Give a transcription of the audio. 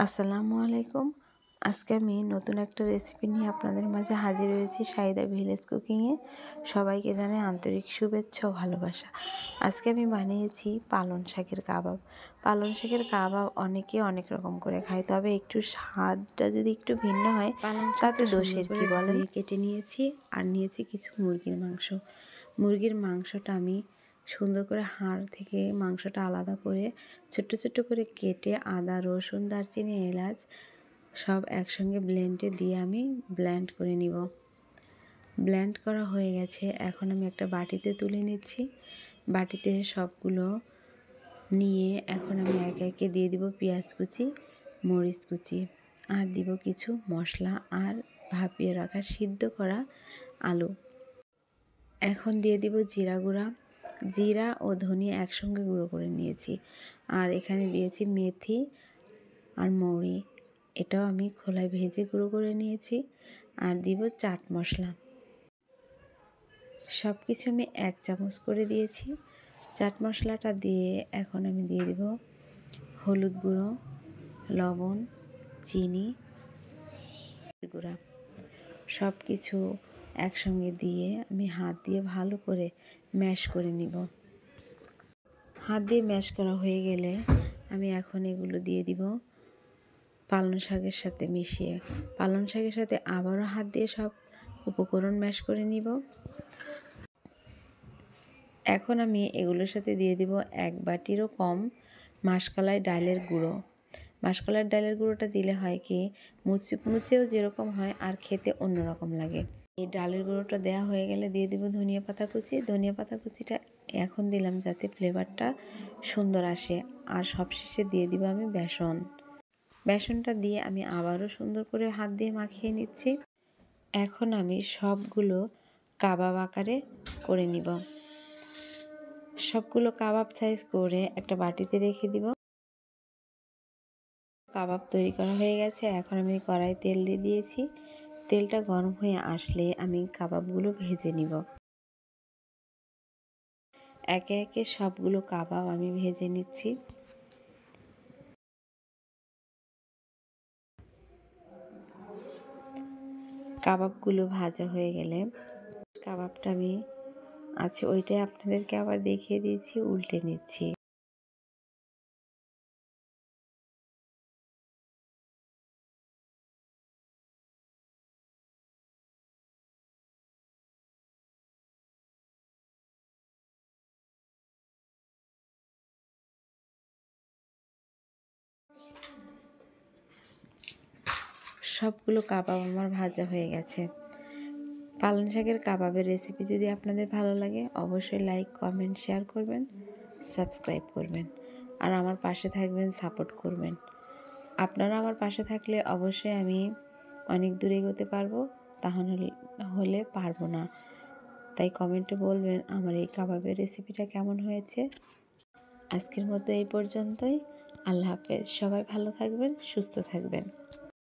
আসসালামু আলাইকুম। আজকে আমি নতুন একটা রেসিপি নিয়ে আপনাদের মাঝে হাজির হয়েছি সাইদা ভিলেজ কুকিংয়ে। সবাইকে জানাই আন্তরিক শুভেচ্ছা ও ভালোবাসা। আজকে আমি বানিয়েছি পালং শাকের কাবাব। পালং শাকের কাবাব অনেকে অনেক রকম করে খায়, তবে একটু স্বাদটা যদি একটু ভিন্ন হয় তাতে দোষের কি বলেন। কেটে নিয়েছি আর নিয়েছি কিছু মুরগির মাংস। মুরগির মাংসটা আমি সুন্দর করে হাড় থেকে মাংসটা আলাদা করে ছোট্ট ছোট্ট করে কেটে আদা, রসুন, দারচিনি, এলাচ সব একসঙ্গে ব্লেন্ডে দিয়ে আমি ব্লেন্ড করে নিব। ব্লেন্ড করা হয়ে গেছে, এখন আমি একটা বাটিতে তুলে নিচ্ছি। বাটিতে সবগুলো নিয়ে এখন আমি একে একে দিয়ে দিব পেঁয়াজ কুচি, মরিচ কুচি, আর দিব কিছু মশলা আর ভাপিয়ে রাখা সিদ্ধ করা আলু। এখন দিয়ে দিব জিরা গুঁড়া, জিরা ও ধনিয়া একসঙ্গে গুঁড়ো করে নিয়েছি। আর এখানে দিয়েছি মেথি আর মৌরি, এটাও আমি খোলায় ভেজে গুঁড়ো করে নিয়েছি। আর দিব চাট মশলা। সব কিছু আমি 1 চামচ করে দিয়েছি। চাট মশলাটা দিয়ে এখন আমি দিয়ে দিব হলুদ গুঁড়ো, লবণ, চিনি, গুঁড়া। সব কিছু একসঙ্গে দিয়ে আমি হাত দিয়ে ভালো করে ম্যাশ করে নিব। হাত দিয়ে ম্যাশ করা হয়ে গেলে আমি এখন এগুলো দিয়ে দিব পালং শাকের সাথে মিশিয়ে। পালং শাকের সাথে আবারও হাত দিয়ে সব উপকরণ ম্যাশ করে নিব। এখন আমি এগুলোর সাথে দিয়ে দিব 1 বাটিরও কম মাসকলাই ডালের গুঁড়ো। মাসকলাই ডালের গুঁড়োটা দিলে হয় কি মুচমুচেও যেরকম হয় আর খেতে অন্যরকম লাগে। এই ডালের গুঁড়োটা দেওয়া হয়ে গেলে দিয়ে দিব ধনিয়া পাতা কুচি। ধনিয়া পাতা কুচিটা এখন দিলাম যাতে ফ্লেভারটা সুন্দর আসে। আর সবশেষে দিয়ে দিব আমি বেসন। বেসনটা দিয়ে আমি আবারও সুন্দর করে হাত দিয়ে মাখিয়ে নিচ্ছি। এখন আমি সবগুলো কাবাব আকারে করে নিব। সবগুলো কাবাব সাইজ করে একটা বাটিতে রেখে দিব। কাবাব তৈরি করা হয়ে গেছে। এখন আমি কড়াই তেল দিয়ে দিয়েছি। তেলটা গরম হয়ে আসলে আমি কাবাবগুলো ভেজে নিব। একে একে সবগুলো কাবাব আমি ভেজে নিচ্ছি। কাবাবগুলো ভাজা হয়ে গেলে কাবাবটা আমি ওইটাই আপনাদেরকে আবার দেখিয়ে দিয়েছি, উল্টে নিচ্ছি। সবগুলো কাবাব আমার ভাজা হয়ে গেছে। পালং শাকের কাবাবের রেসিপি যদি আপনাদের ভালো লাগে অবশ্যই লাইক, কমেন্ট, শেয়ার করবেন, সাবস্ক্রাইব করবেন আর আমার পাশে থাকবেন, সাপোর্ট করবেন। আপনারা আমার পাশে থাকলে অবশ্যই আমি অনেক দূরে এগোতে পারবো, হলে পারবো না। তাই কমেন্টে বলবেন আমার এই কাবাবের রেসিপিটা কেমন হয়েছে। আজকের মতো এই পর্যন্তই। আল্লাহ হাফেজ। সবাই ভালো থাকবেন, সুস্থ থাকবেন।